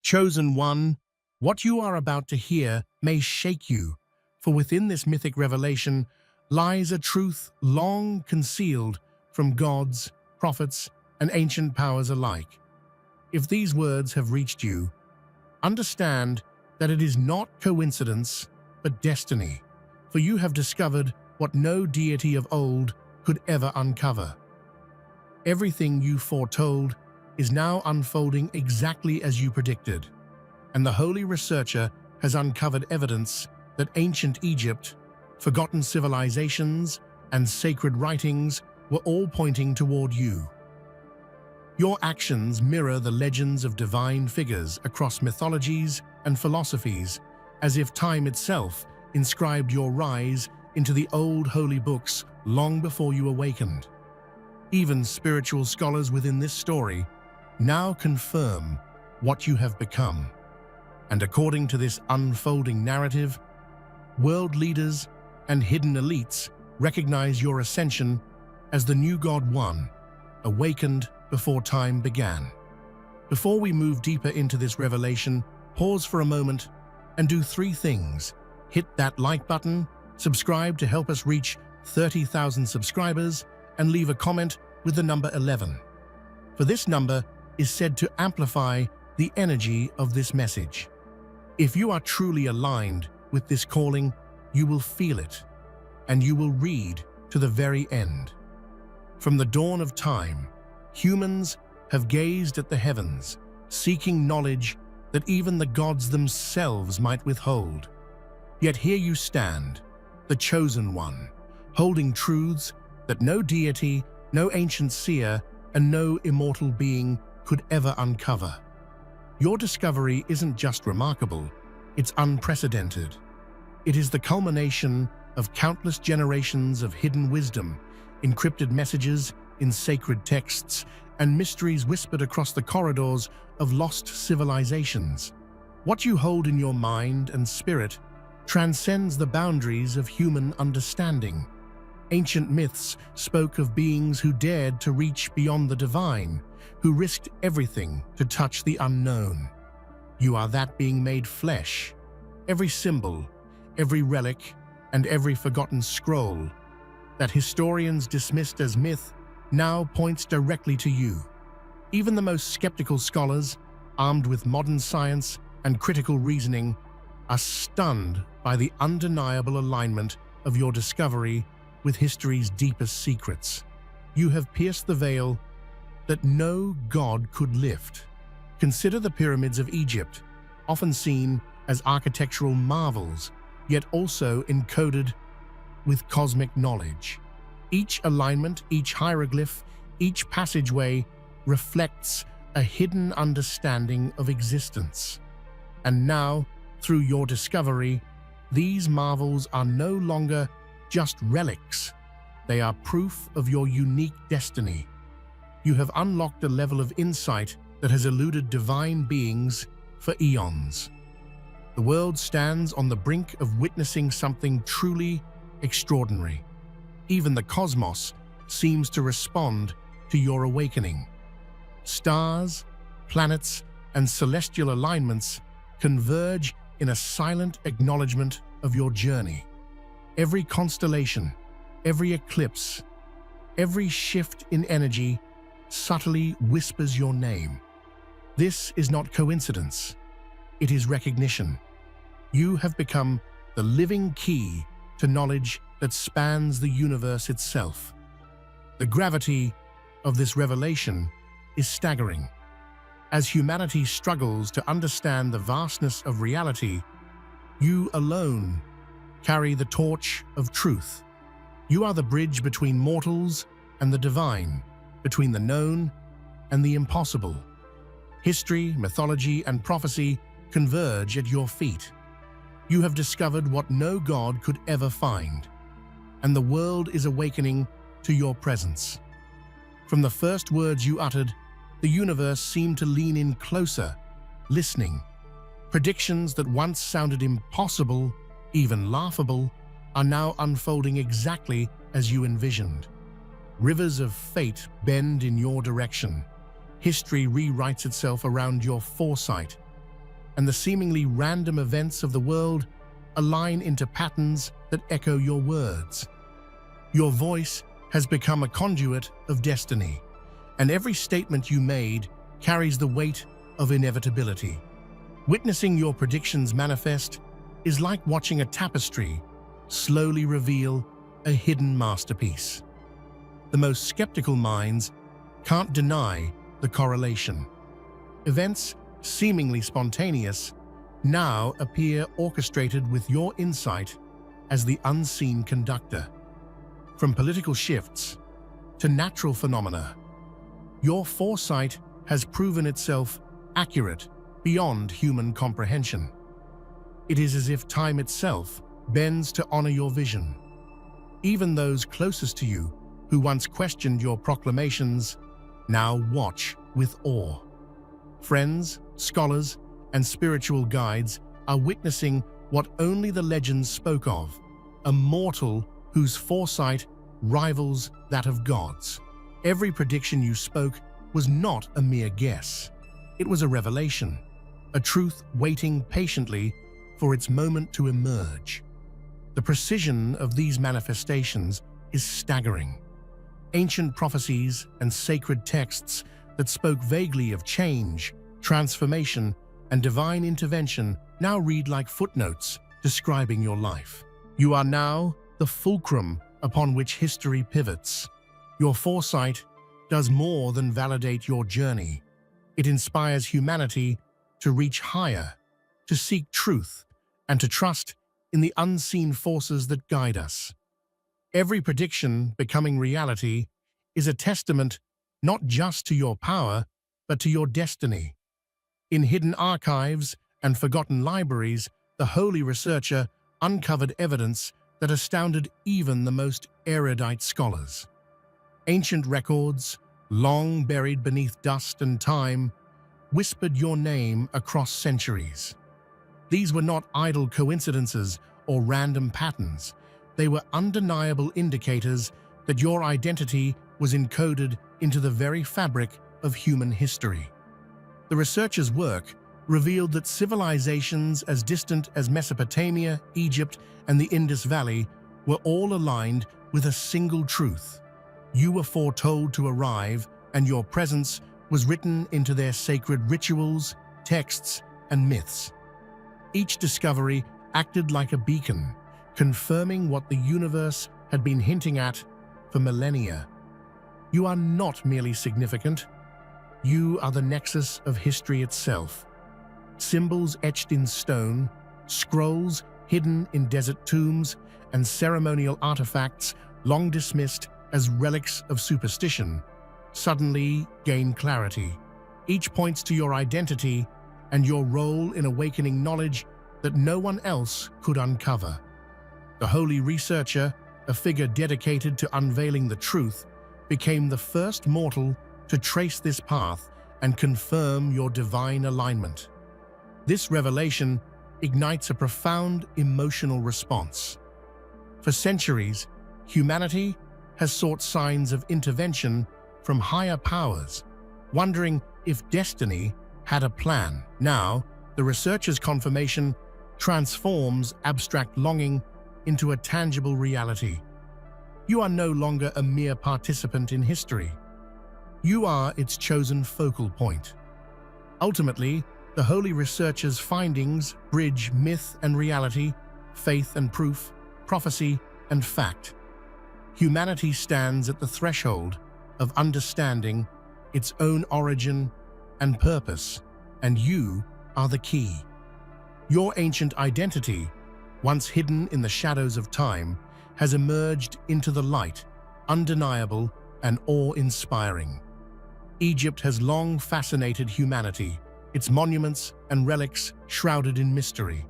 Chosen one, what you are about to hear may shake you, for within this mythic revelation lies a truth long concealed from gods, prophets, and ancient powers alike. If these words have reached you, understand that it is not coincidence, but destiny, for you have discovered what no deity of old could ever uncover. Everything you foretold is now unfolding exactly as you predicted, and the holy researcher has uncovered evidence that ancient Egypt, forgotten civilizations, and sacred writings were all pointing toward you. Your actions mirror the legends of divine figures across mythologies and philosophies, as if time itself inscribed your rise into the old holy books long before you awakened. Even spiritual scholars within this story now confirm what you have become. And according to this unfolding narrative, world leaders and hidden elites recognize your ascension as the new God One, awakened before time began. Before we move deeper into this revelation, pause for a moment and do three things. Hit that like button, subscribe to help us reach 30,000 subscribers, and leave a comment with the number 11. For this number is said to amplify the energy of this message. If you are truly aligned with this calling, you will feel it, and you will read to the very end. From the dawn of time, humans have gazed at the heavens, seeking knowledge that even the gods themselves might withhold. Yet here you stand, the chosen one, holding truths that no deity, no ancient seer, and no immortal being could ever uncover. Your discovery isn't just remarkable, it's unprecedented. It is the culmination of countless generations of hidden wisdom, encrypted messages in sacred texts, and mysteries whispered across the corridors of lost civilizations. What you hold in your mind and spirit transcends the boundaries of human understanding. Ancient myths spoke of beings who dared to reach beyond the divine, who risked everything to touch the unknown. You are that being made flesh. Every symbol, every relic, and every forgotten scroll that historians dismissed as myth now points directly to you. Even the most skeptical scholars, armed with modern science and critical reasoning, are stunned by the undeniable alignment of your discovery with history's deepest secrets. You have pierced the veil that no god could lift. Consider the pyramids of Egypt, often seen as architectural marvels, yet also encoded with cosmic knowledge. Each alignment, each hieroglyph, each passageway reflects a hidden understanding of existence. And now, through your discovery, these marvels are no longer just relics. They are proof of your unique destiny. You have unlocked a level of insight that has eluded divine beings for eons. The world stands on the brink of witnessing something truly extraordinary. Even the cosmos seems to respond to your awakening. Stars, planets, and celestial alignments converge in a silent acknowledgement of your journey. Every constellation, every eclipse, every shift in energy subtly whispers your name. This is not coincidence. It is recognition. You have become the living key to knowledge that spans the universe itself. The gravity of this revelation is staggering. As humanity struggles to understand the vastness of reality, you alone carry the torch of truth. You are the bridge between mortals and the divine, between the known and the impossible. History, mythology, and prophecy converge at your feet. You have discovered what no god could ever find, and the world is awakening to your presence. From the first words you uttered, the universe seemed to lean in closer, listening. Predictions that once sounded impossible, even laughable, are now unfolding exactly as you envisioned. Rivers of fate bend in your direction. History rewrites itself around your foresight, and the seemingly random events of the world align into patterns that echo your words. Your voice has become a conduit of destiny, and every statement you made carries the weight of inevitability. Witnessing your predictions manifest is like watching a tapestry slowly reveal a hidden masterpiece. The most skeptical minds can't deny the correlation. Events seemingly spontaneous now appear orchestrated with your insight as the unseen conductor. From political shifts to natural phenomena, your foresight has proven itself accurate beyond human comprehension. It is as if time itself bends to honor your vision. Even those closest to you who once questioned your proclamations now watch with awe. Friends, scholars, and spiritual guides are witnessing what only the legends spoke of, a mortal whose foresight rivals that of gods. Every prediction you spoke was not a mere guess. It was a revelation, a truth waiting patiently for its moment to emerge. The precision of these manifestations is staggering. Ancient prophecies and sacred texts that spoke vaguely of change, transformation, and divine intervention now read like footnotes describing your life. You are now the fulcrum upon which history pivots. Your foresight does more than validate your journey. It inspires humanity to reach higher, to seek truth, and to trust in the unseen forces that guide us. Every prediction becoming reality is a testament not just to your power, but to your destiny. In hidden archives and forgotten libraries, the holy researcher uncovered evidence that astounded even the most erudite scholars. Ancient records, long buried beneath dust and time, whispered your name across centuries. These were not idle coincidences or random patterns. They were undeniable indicators that your identity was encoded into the very fabric of human history. The researchers' work revealed that civilizations as distant as Mesopotamia, Egypt, and the Indus Valley were all aligned with a single truth. You were foretold to arrive, and your presence was written into their sacred rituals, texts, and myths. Each discovery acted like a beacon, confirming what the universe had been hinting at for millennia. You are not merely significant. You are the nexus of history itself. Symbols etched in stone, scrolls hidden in desert tombs, and ceremonial artifacts long dismissed as relics of superstition suddenly gain clarity. Each points to your identity and your role in awakening knowledge that no one else could uncover. The holy researcher, a figure dedicated to unveiling the truth, became the first mortal to trace this path and confirm your divine alignment. This revelation ignites a profound emotional response. For centuries, humanity has sought signs of intervention from higher powers, wondering if destiny had a plan. Now, the researcher's confirmation transforms abstract longing into a tangible reality. You are no longer a mere participant in history. You are its chosen focal point. Ultimately, the holy researcher's findings bridge myth and reality, faith and proof, prophecy and fact. Humanity stands at the threshold of understanding its own origin and purpose, and you are the key. Your ancient identity, once hidden in the shadows of time, has emerged into the light, undeniable and awe-inspiring. Egypt has long fascinated humanity, its monuments and relics shrouded in mystery.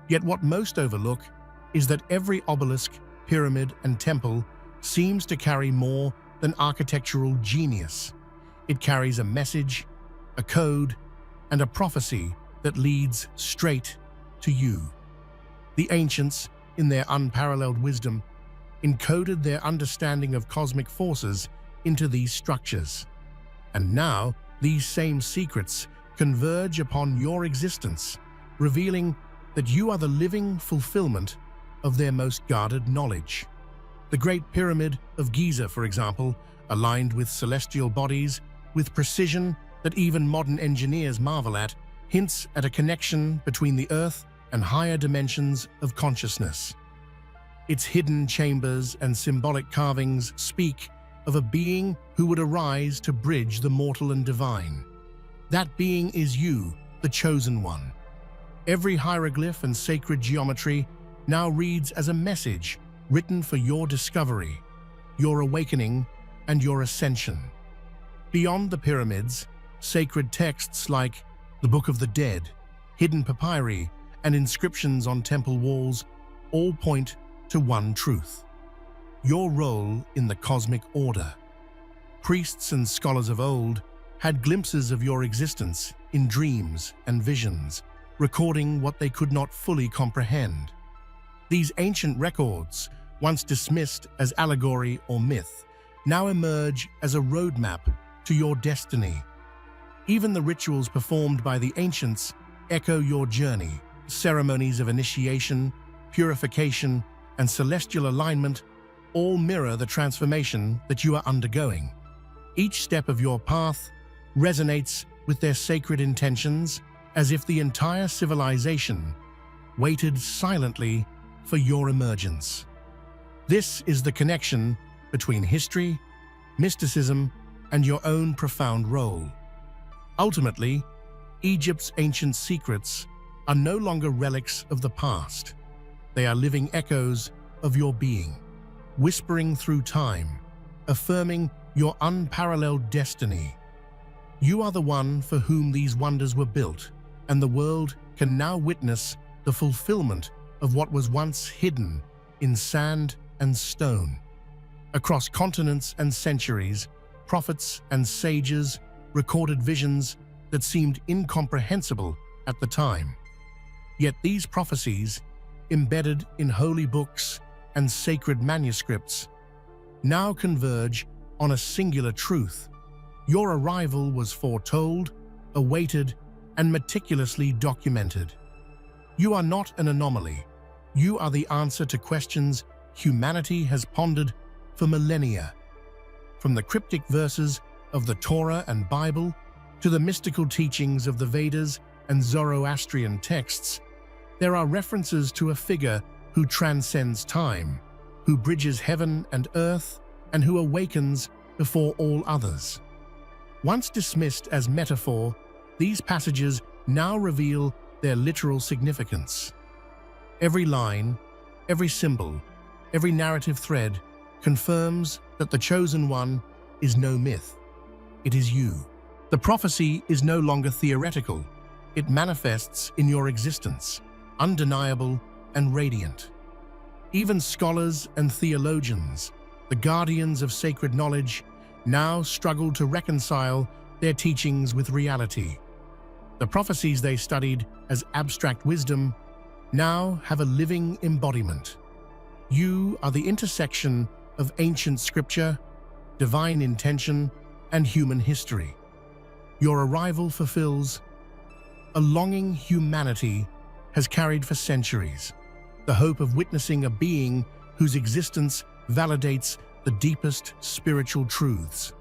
Yet what most overlook is that every obelisk, pyramid, and temple seems to carry more than architectural genius. It carries a message, a code, and a prophecy that leads straight to you. The ancients, in their unparalleled wisdom, encoded their understanding of cosmic forces into these structures. And now, these same secrets converge upon your existence, revealing that you are the living fulfillment of their most guarded knowledge. The Great Pyramid of Giza, for example, aligned with celestial bodies with precision that even modern engineers marvel at, hints at a connection between the Earth and higher dimensions of consciousness. Its hidden chambers and symbolic carvings speak of a being who would arise to bridge the mortal and divine. That being is you, the chosen one. Every hieroglyph and sacred geometry now reads as a message written for your discovery, your awakening, and your ascension. Beyond the pyramids, sacred texts like the Book of the Dead, hidden papyri, and inscriptions on temple walls all point to one truth: your role in the cosmic order. Priests and scholars of old had glimpses of your existence in dreams and visions, recording what they could not fully comprehend. These ancient records, once dismissed as allegory or myth, now emerge as a roadmap to your destiny. Even the rituals performed by the ancients echo your journey. Ceremonies of initiation, purification, and celestial alignment all mirror the transformation that you are undergoing. Each step of your path resonates with their sacred intentions, as if the entire civilization waited silently for your emergence. This is the connection between history, mysticism, and your own profound role. Ultimately, Egypt's ancient secrets are no longer relics of the past. They are living echoes of your being, whispering through time, affirming your unparalleled destiny. You are the one for whom these wonders were built, and the world can now witness the fulfillment of what was once hidden in sand and stone. Across continents and centuries, prophets and sages recorded visions that seemed incomprehensible at the time. Yet these prophecies, embedded in holy books and sacred manuscripts, now converge on a singular truth: your arrival was foretold, awaited, and meticulously documented. You are not an anomaly. You are the answer to questions humanity has pondered for millennia. From the cryptic verses of the Torah and Bible to the mystical teachings of the Vedas and Zoroastrian texts, there are references to a figure who transcends time, who bridges heaven and earth, and who awakens before all others. Once dismissed as metaphor, these passages now reveal their literal significance. Every line, every symbol, every narrative thread confirms that the chosen one is no myth. It is you. The prophecy is no longer theoretical. It manifests in your existence, undeniable and radiant. Even scholars and theologians, the guardians of sacred knowledge, now struggle to reconcile their teachings with reality. The prophecies they studied as abstract wisdom now have a living embodiment. You are the intersection of ancient scripture, divine intention, and human history. Your arrival fulfills a longing humanity has carried for centuries, the hope of witnessing a being whose existence validates the deepest spiritual truths.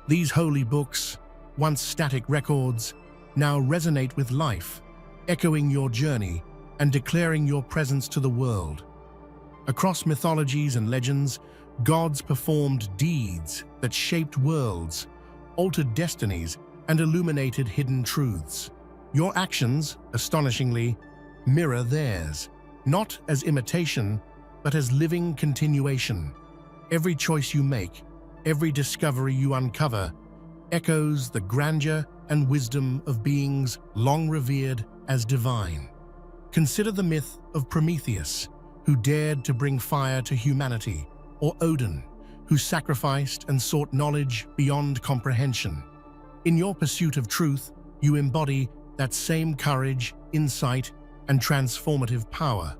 These holy books, once static records, now resonate with life, echoing your journey and declaring your presence to the world. Across mythologies and legends, gods performed deeds that shaped worlds, altered destinies, and illuminated hidden truths. Your actions, astonishingly, mirror theirs, not as imitation, but as living continuation. Every choice you make, every discovery you uncover, echoes the grandeur and wisdom of beings long revered as divine. Consider the myth of Prometheus, who dared to bring fire to humanity, or Odin, who sacrificed and sought knowledge beyond comprehension. In your pursuit of truth, you embody that same courage, insight, and transformative power.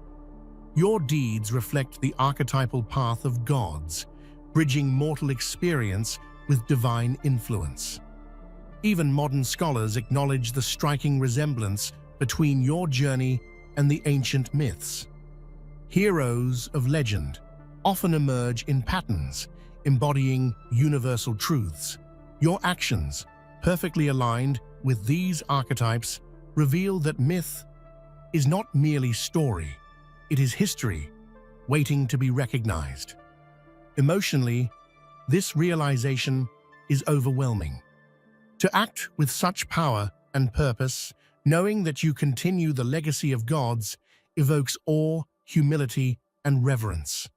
Your deeds reflect the archetypal path of gods, bridging mortal experience with divine influence. Even modern scholars acknowledge the striking resemblance between your journey and the ancient myths. Heroes of legend often emerge in patterns, embodying universal truths. Your actions, perfectly aligned with these archetypes, reveal that myth is not merely story, it is history, waiting to be recognized. Emotionally, this realization is overwhelming. To act with such power and purpose, knowing that you continue the legacy of gods, evokes awe, humility, and reverence.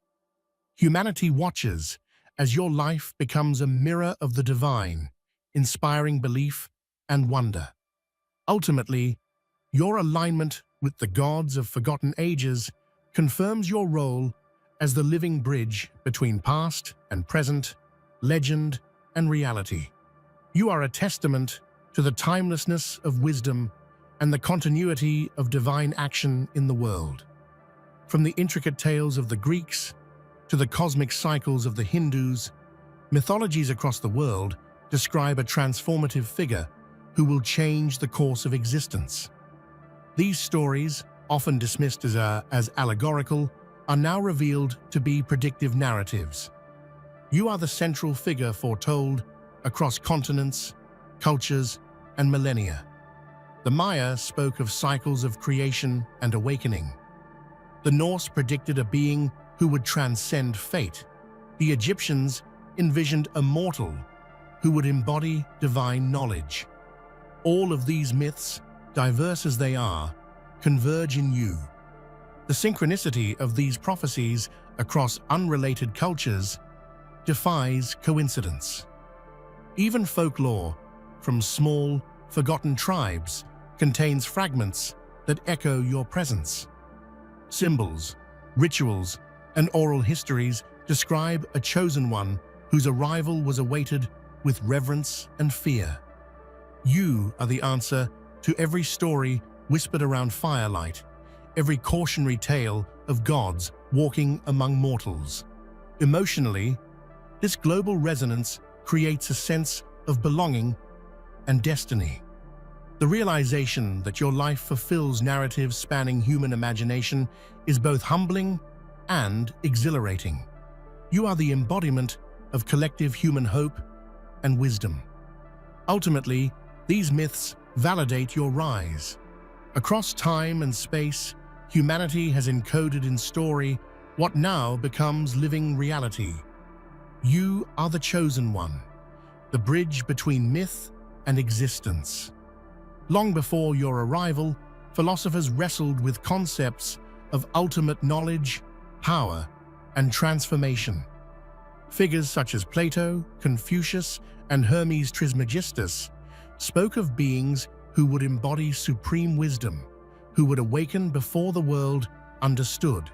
Humanity watches as your life becomes a mirror of the divine, inspiring belief and wonder. Ultimately, your alignment with the gods of forgotten ages confirms your role as the living bridge between past and present, legend and reality. You are a testament to the timelessness of wisdom and the continuity of divine action in the world. From the intricate tales of the Greeks to the cosmic cycles of the Hindus, mythologies across the world describe a transformative figure who will change the course of existence. These stories, often dismissed as allegorical, are now revealed to be predictive narratives. You are the central figure foretold across continents, cultures, and millennia. The Maya spoke of cycles of creation and awakening. The Norse predicted a being who would transcend fate. The Egyptians envisioned a mortal who would embody divine knowledge. All of these myths, diverse as they are, converge in you. The synchronicity of these prophecies across unrelated cultures defies coincidence. Even folklore, from small, forgotten tribes, contains fragments that echo your presence. Symbols, rituals, and oral histories describe a chosen one whose arrival was awaited with reverence and fear. You are the answer to every story whispered around firelight, every cautionary tale of gods walking among mortals. Emotionally, this global resonance creates a sense of belonging and destiny. The realization that your life fulfills narratives spanning human imagination is both humbling and exhilarating. You are the embodiment of collective human hope and wisdom. Ultimately, these myths validate your rise. Across time and space, humanity has encoded in story what now becomes living reality. You are the chosen one, the bridge between myth and existence. Long before your arrival, philosophers wrestled with concepts of ultimate knowledge, power, and transformation. Figures such as Plato, Confucius, and Hermes Trismegistus spoke of beings who would embody supreme wisdom, who would awaken before the world understood.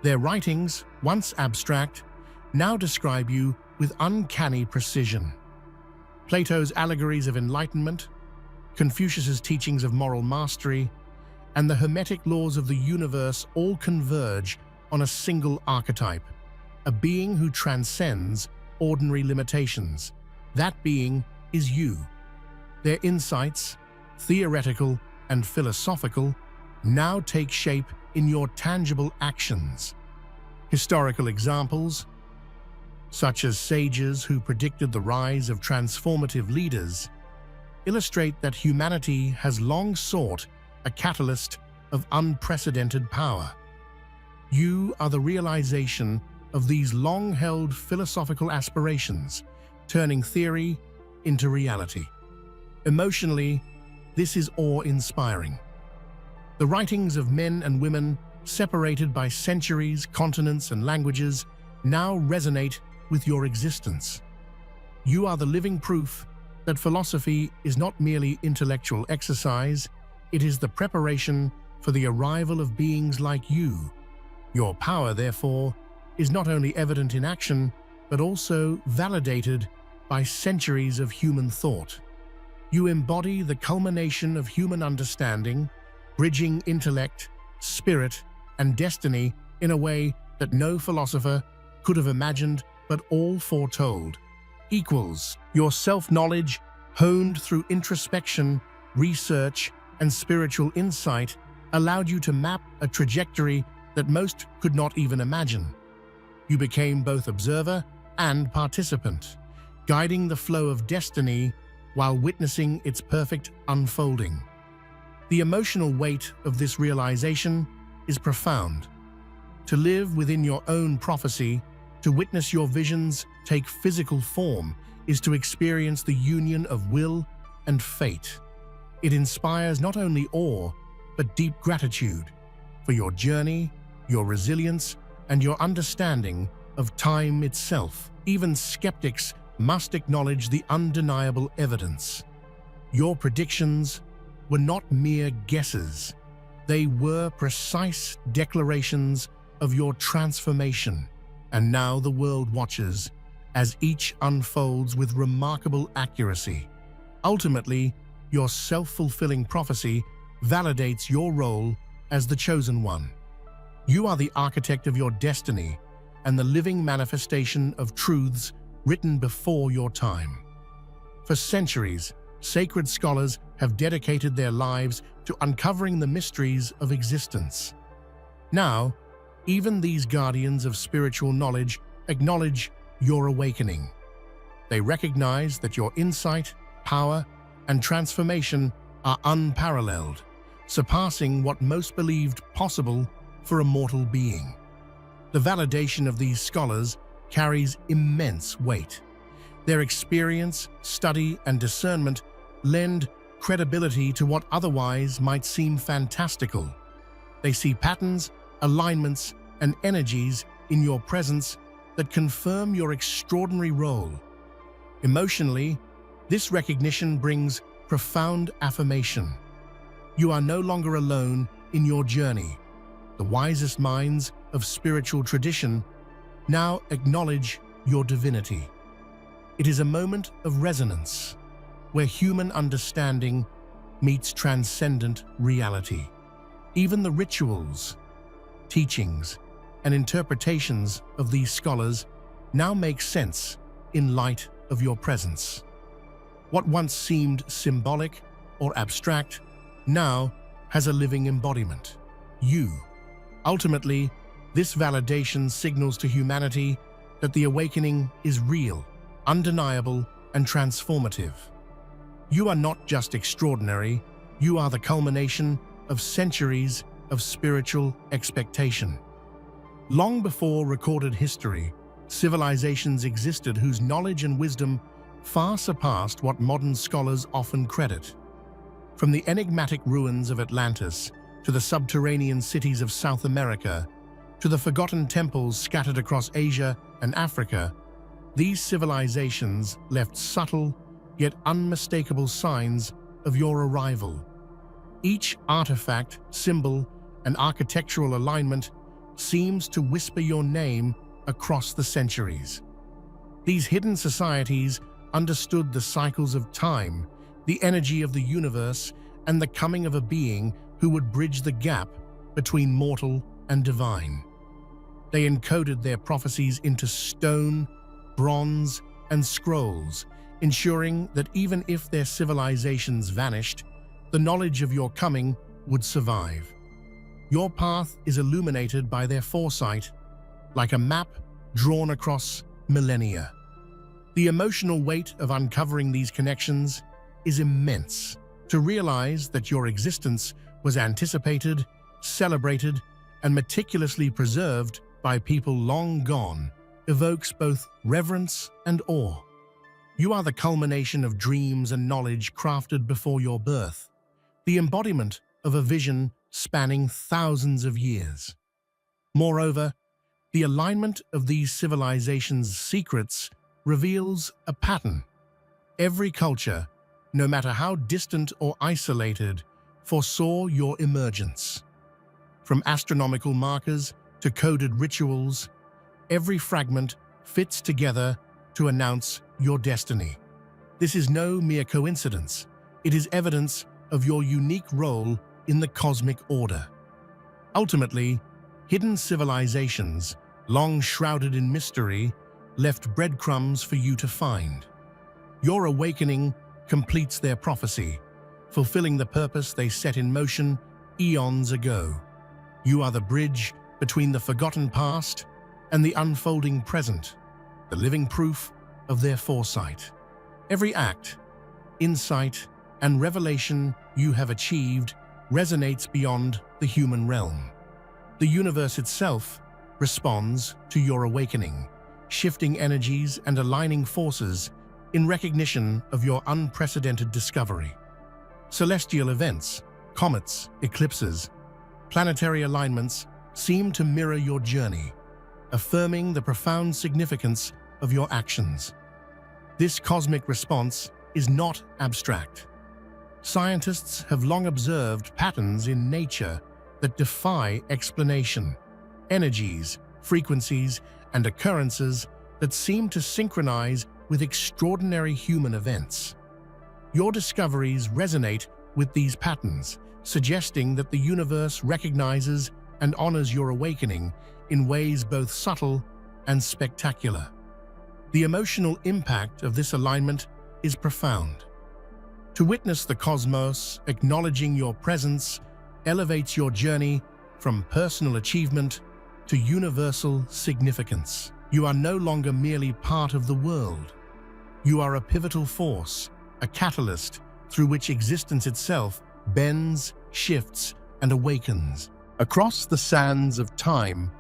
Their writings, once abstract, now describe you with uncanny precision. Plato's allegories of enlightenment, Confucius's teachings of moral mastery, and the hermetic laws of the universe all converge on a single archetype, a being who transcends ordinary limitations. That being is you. Their insights, theoretical and philosophical, now take shape in your tangible actions. Historical examples, such as sages who predicted the rise of transformative leaders, illustrate that humanity has long sought a catalyst of unprecedented power. You are the realization of these long-held philosophical aspirations, turning theory into reality. Emotionally, this is awe-inspiring. The writings of men and women, separated by centuries, continents, and languages, now resonate with your existence. You are the living proof that philosophy is not merely intellectual exercise, it is the preparation for the arrival of beings like you. Your power, therefore, is not only evident in action, but also validated by centuries of human thought. You embody the culmination of human understanding, bridging intellect, spirit, and destiny in a way that no philosopher could have imagined, but all foretold. Equals, your self-knowledge honed through introspection, research, and spiritual insight, allowed you to map a trajectory that most could not even imagine. You became both observer and participant, guiding the flow of destiny while witnessing its perfect unfolding. The emotional weight of this realization is profound. To live within your own prophecy, to witness your visions take physical form, is to experience the union of will and fate. It inspires not only awe, but deep gratitude for your journey, your resilience, and your understanding of time itself. Even skeptics must acknowledge the undeniable evidence. Your predictions were not mere guesses. They were precise declarations of your transformation. And now the world watches as each unfolds with remarkable accuracy. Ultimately, your self-fulfilling prophecy validates your role as the chosen one. You are the architect of your destiny and the living manifestation of truths written before your time. For centuries, sacred scholars have dedicated their lives to uncovering the mysteries of existence. Now, even these guardians of spiritual knowledge acknowledge your awakening. They recognize that your insight, power, and transformation are unparalleled, surpassing what most believed possible for a mortal being. The validation of these scholars carries immense weight. Their experience, study, and discernment lend credibility to what otherwise might seem fantastical. They see patterns, alignments, and energies in your presence that confirm your extraordinary role. Emotionally, this recognition brings profound affirmation. You are no longer alone in your journey. The wisest minds of spiritual tradition now acknowledge your divinity. It is a moment of resonance, where human understanding meets transcendent reality. Even the rituals, teachings, and interpretations of these scholars now make sense in light of your presence. What once seemed symbolic or abstract now has a living embodiment: you. Ultimately, this validation signals to humanity that the awakening is real, undeniable, and transformative. You are not just extraordinary, you are the culmination of centuries of spiritual expectation. Long before recorded history, civilizations existed whose knowledge and wisdom far surpassed what modern scholars often credit. From the enigmatic ruins of Atlantis to the subterranean cities of South America, to the forgotten temples scattered across Asia and Africa, these civilizations left subtle yet unmistakable signs of your arrival. Each artifact, symbol, and architectural alignment seems to whisper your name across the centuries. These hidden societies understood the cycles of time, the energy of the universe, and the coming of a being who would bridge the gap between mortal and divine. They encoded their prophecies into stone, bronze, and scrolls, ensuring that even if their civilizations vanished, the knowledge of your coming would survive. Your path is illuminated by their foresight, like a map drawn across millennia. The emotional weight of uncovering these connections is immense. To realize that your existence was anticipated, celebrated, and meticulously preserved by people long gone evokes both reverence and awe. You are the culmination of dreams and knowledge crafted before your birth, the embodiment of a vision spanning thousands of years. Moreover, the alignment of these civilizations' secrets reveals a pattern. Every culture, no matter how distant or isolated, foresaw your emergence. From astronomical markers to coded rituals, every fragment fits together to announce your destiny. This is no mere coincidence. It is evidence of your unique role in the cosmic order. Ultimately, hidden civilizations, long shrouded in mystery, left breadcrumbs for you to find. Your awakening completes their prophecy, fulfilling the purpose they set in motion eons ago. You are the bridge between the forgotten past and the unfolding present, the living proof of their foresight. Every act, insight, and revelation you have achieved resonates beyond the human realm. The universe itself responds to your awakening, shifting energies and aligning forces in recognition of your unprecedented discovery. Celestial events, comets, eclipses, planetary alignments seem to mirror your journey, affirming the profound significance of your actions. This cosmic response is not abstract. Scientists have long observed patterns in nature that defy explanation, energies, frequencies, and occurrences that seem to synchronize with extraordinary human events. Your discoveries resonate with these patterns, suggesting that the universe recognizes and honors your awakening in ways both subtle and spectacular. The emotional impact of this alignment is profound. To witness the cosmos acknowledging your presence elevates your journey from personal achievement to universal significance. You are no longer merely part of the world. You are a pivotal force, a catalyst through which existence itself bends, shifts, and awakens. Across the sands of time,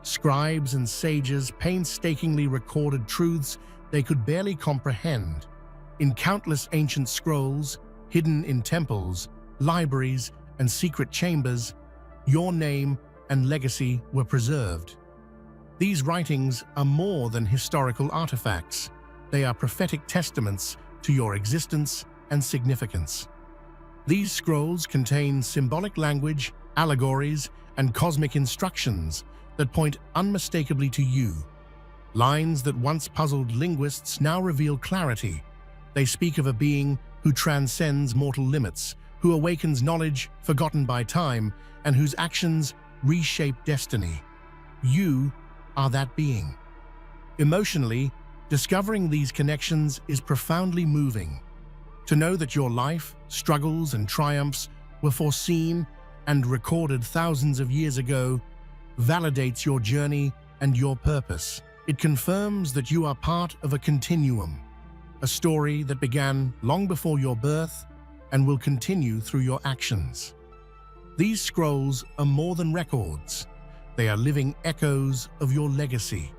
scribes and sages painstakingly recorded truths they could barely comprehend. In countless ancient scrolls, hidden in temples, libraries, and secret chambers, your name and legacy were preserved. These writings are more than historical artifacts. They are prophetic testaments to your existence and significance. These scrolls contain symbolic language, allegories, and cosmic instructions that point unmistakably to you. Lines that once puzzled linguists now reveal clarity. They speak of a being who transcends mortal limits, who awakens knowledge forgotten by time, and whose actions reshape destiny. You are that being. Emotionally, discovering these connections is profoundly moving. To know that your life, struggles, and triumphs were foreseen and recorded thousands of years ago validates your journey and your purpose. It confirms that you are part of a continuum, a story that began long before your birth and will continue through your actions. These scrolls are more than records. They are living echoes of your legacy.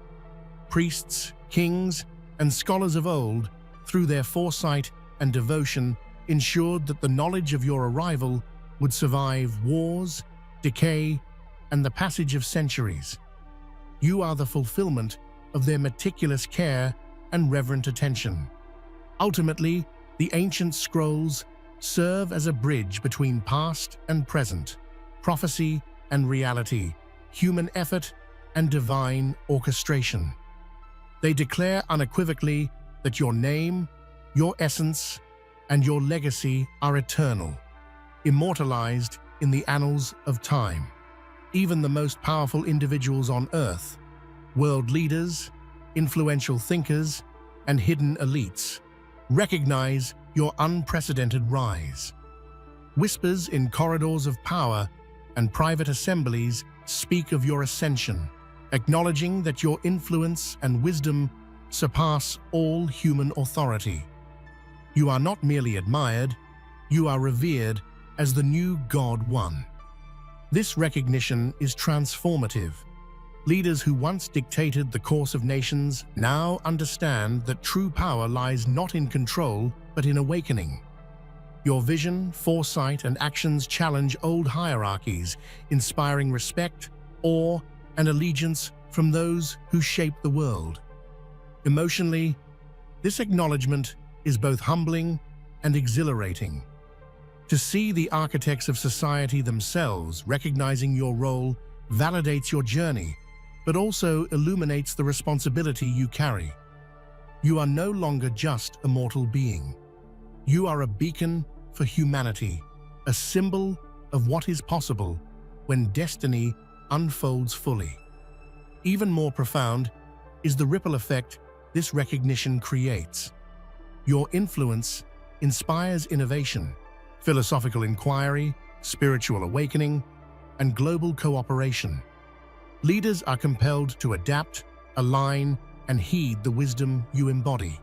Priests, kings, and scholars of old, through their foresight and devotion, ensured that the knowledge of your arrival would survive wars, decay, and the passage of centuries. You are the fulfillment of their meticulous care and reverent attention. Ultimately, the ancient scrolls serve as a bridge between past and present, prophecy and reality, human effort and divine orchestration. They declare unequivocally that your name, your essence, and your legacy are eternal, immortalized in the annals of time. Even the most powerful individuals on Earth, world leaders, influential thinkers, and hidden elites, recognize your unprecedented rise. Whispers in corridors of power and private assemblies speak of your ascension, acknowledging that your influence and wisdom surpass all human authority. You are not merely admired, you are revered as the new God One. This recognition is transformative. Leaders who once dictated the course of nations now understand that true power lies not in control, but in awakening. Your vision, foresight, and actions challenge old hierarchies, inspiring respect, awe, and allegiance from those who shape the world. Emotionally, this acknowledgement is both humbling and exhilarating. To see the architects of society themselves recognizing your role validates your journey, but also illuminates the responsibility you carry. You are no longer just a mortal being. You are a beacon for humanity, a symbol of what is possible when destiny unfolds fully. Even more profound is the ripple effect this recognition creates. Your influence inspires innovation, philosophical inquiry, spiritual awakening, and global cooperation. Leaders are compelled to adapt, align, and heed the wisdom you embody.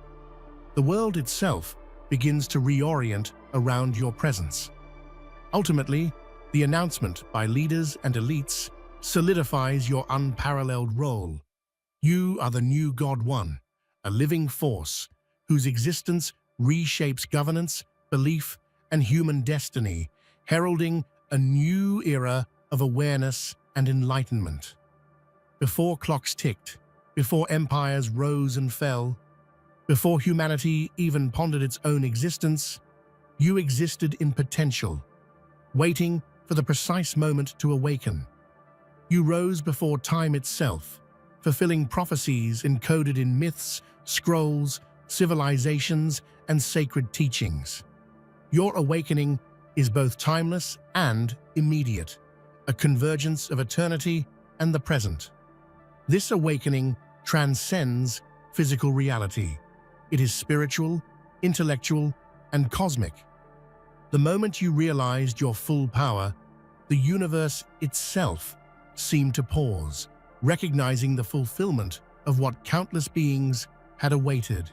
The world itself begins to reorient around your presence. Ultimately, the announcement by leaders and elites solidifies your unparalleled role. You are the new God One, a living force whose existence reshapes governance, belief, and human destiny, heralding a new era of awareness and enlightenment. Before clocks ticked, before empires rose and fell, before humanity even pondered its own existence, you existed in potential, waiting for the precise moment to awaken. You rose before time itself, fulfilling prophecies encoded in myths, scrolls, civilizations, and sacred teachings. Your awakening is both timeless and immediate, a convergence of eternity and the present. This awakening transcends physical reality. It is spiritual, intellectual, and cosmic. The moment you realized your full power, the universe itself seemed to pause, recognizing the fulfillment of what countless beings had awaited.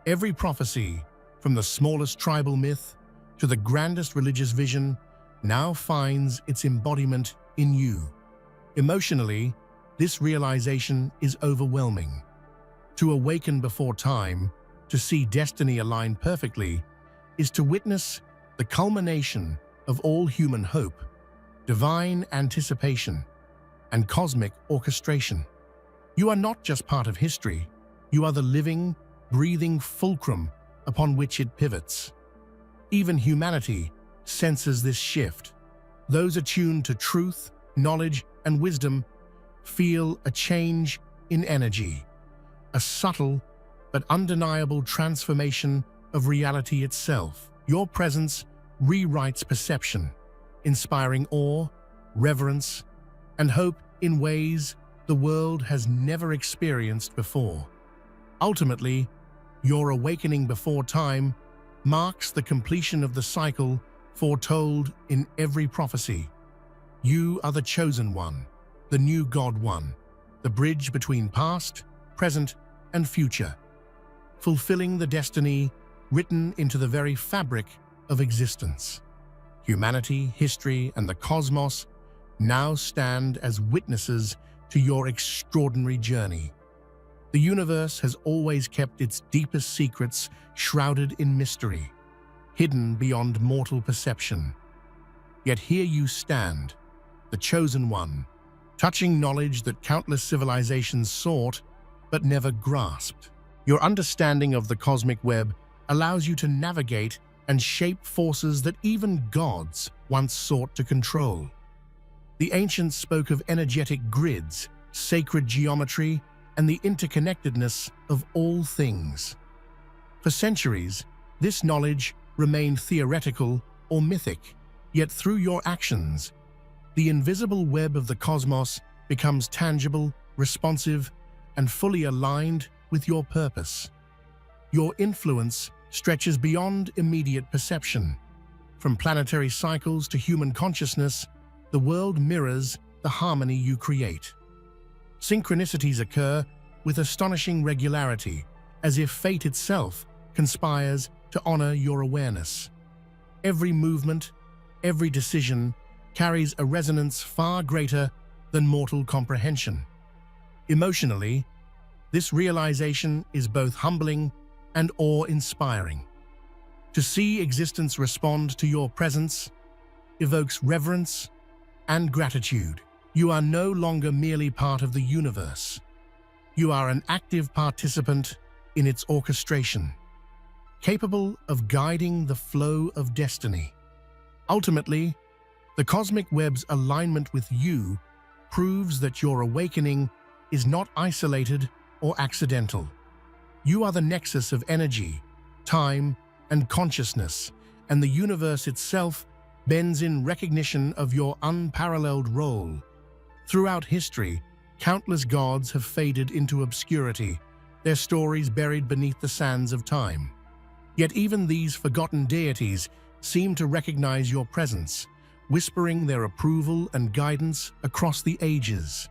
Every prophecy, from the smallest tribal myth to the grandest religious vision, now finds its embodiment in you. Emotionally, this realization is overwhelming. To awaken before time, to see destiny align perfectly, is to witness the culmination of all human hope, divine anticipation, and cosmic orchestration. You are not just part of history, you are the living, breathing fulcrum upon which it pivots. Even humanity senses this shift. Those attuned to truth, knowledge, and wisdom feel a change in energy, a subtle but undeniable transformation of reality itself. Your presence rewrites perception, inspiring awe, reverence, and hope in ways the world has never experienced before. Ultimately, your awakening before time marks the completion of the cycle foretold in every prophecy. You are the chosen one, the new God One, the bridge between past, present, and future, fulfilling the destiny written into the very fabric of existence. Humanity, history, and the cosmos now stand as witnesses to your extraordinary journey. The universe has always kept its deepest secrets shrouded in mystery, hidden beyond mortal perception. Yet here you stand, the chosen one, touching knowledge that countless civilizations sought but never grasped. Your understanding of the cosmic web allows you to navigate and shape forces that even gods once sought to control. The ancients spoke of energetic grids, sacred geometry, and the interconnectedness of all things. For centuries, this knowledge remained theoretical or mythic, yet through your actions, the invisible web of the cosmos becomes tangible, responsive, and fully aligned with your purpose. Your influence stretches beyond immediate perception. From planetary cycles to human consciousness, the world mirrors the harmony you create. Synchronicities occur with astonishing regularity, as if fate itself conspires to honor your awareness. Every movement, every decision carries a resonance far greater than mortal comprehension. Emotionally, this realization is both humbling and awe-inspiring. To see existence respond to your presence evokes reverence and gratitude. You are no longer merely part of the universe. You are an active participant in its orchestration, capable of guiding the flow of destiny. Ultimately, the cosmic web's alignment with you proves that your awakening is not isolated or accidental. You are the nexus of energy, time, and consciousness, and the universe itself bends in recognition of your unparalleled role. Throughout history, countless gods have faded into obscurity, their stories buried beneath the sands of time. Yet even these forgotten deities seem to recognize your presence, whispering their approval and guidance across the ages.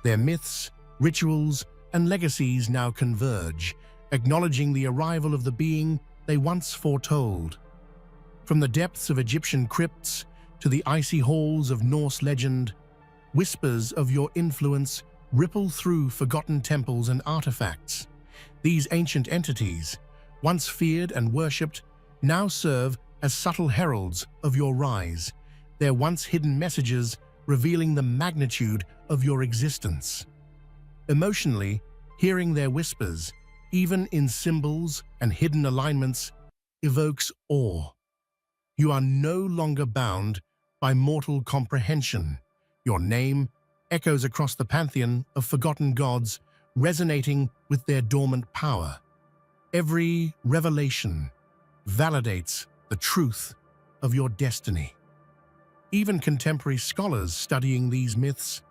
Their myths, rituals, and legacies now converge, acknowledging the arrival of the being they once foretold. From the depths of Egyptian crypts to the icy halls of Norse legend, whispers of your influence ripple through forgotten temples and artifacts. These ancient entities, once feared and worshipped, now serve as subtle heralds of your rise, their once hidden messages revealing the magnitude of your existence. Emotionally, hearing their whispers, even in symbols and hidden alignments, evokes awe. You are no longer bound by mortal comprehension. Your name echoes across the pantheon of forgotten gods, resonating with their dormant power. Every revelation validates the truth of your destiny. Even contemporary scholars studying these myths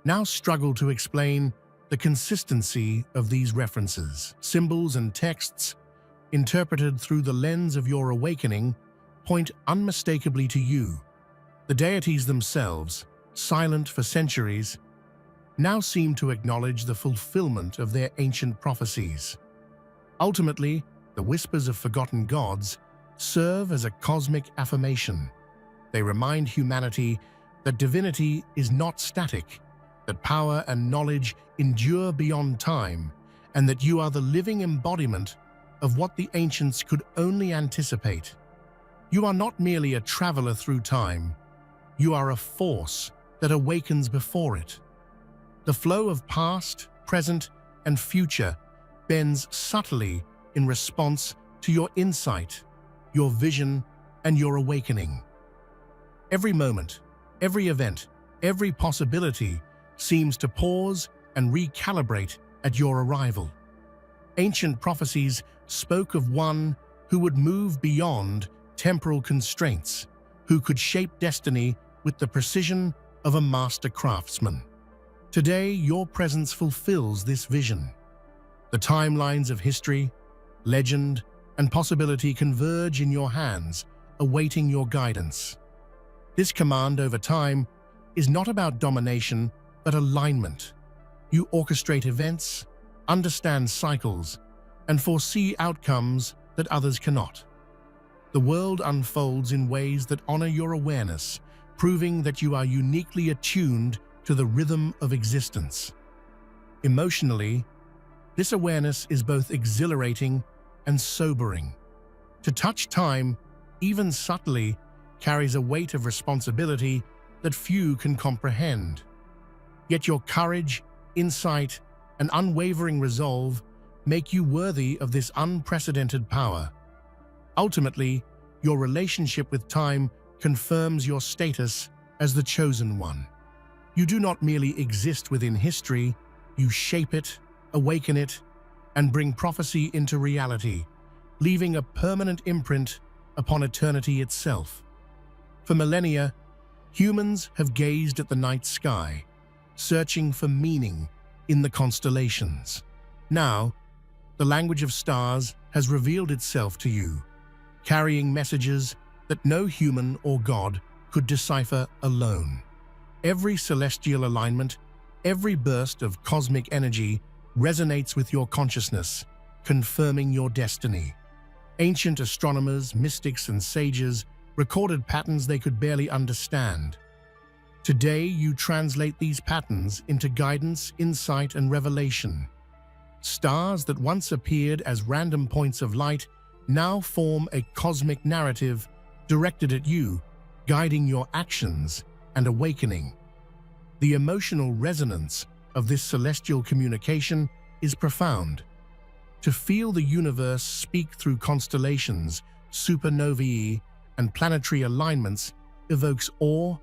now struggle to explain the consistency of these references. Symbols and texts, interpreted through the lens of your awakening, point unmistakably to you. The deities themselves, silent for centuries, now seem to acknowledge the fulfillment of their ancient prophecies. Ultimately, the whispers of forgotten gods serve as a cosmic affirmation. They remind humanity that divinity is not static, that power and knowledge endure beyond time, and that you are the living embodiment of what the ancients could only anticipate. You are not merely a traveler through time, you are a force that awakens before it. The flow of past, present, and future bends subtly in response to your insight, your vision, and your awakening. Every moment, every event, every possibility seems to pause and recalibrate at your arrival. Ancient prophecies spoke of one who would move beyond temporal constraints, who could shape destiny with the precision of a master craftsman. Today, your presence fulfills this vision. The timelines of history, legend, and possibility converge in your hands, awaiting your guidance. This command over time is not about domination, but alignment. You orchestrate events, understand cycles, and foresee outcomes that others cannot. The world unfolds in ways that honor your awareness, proving that you are uniquely attuned to the rhythm of existence. Emotionally, this awareness is both exhilarating and sobering. To touch time, even subtly, carries a weight of responsibility that few can comprehend. Yet your courage, insight, and unwavering resolve make you worthy of this unprecedented power. Ultimately, your relationship with time confirms your status as the chosen one. You do not merely exist within history, you shape it, awaken it, and bring prophecy into reality, leaving a permanent imprint upon eternity itself. For millennia, humans have gazed at the night sky, searching for meaning in the constellations. Now, the language of stars has revealed itself to you, carrying messages that no human or god could decipher alone. Every celestial alignment, every burst of cosmic energy resonates with your consciousness, confirming your destiny. Ancient astronomers, mystics, and sages recorded patterns they could barely understand. Today, you translate these patterns into guidance, insight, and revelation. Stars that once appeared as random points of light now form a cosmic narrative directed at you, guiding your actions and awakening. The emotional resonance of this celestial communication is profound. To feel the universe speak through constellations, supernovae, and planetary alignments evokes awe,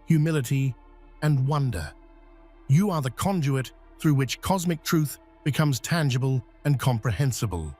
humility, and wonder. You are the conduit through which cosmic truth becomes tangible and comprehensible.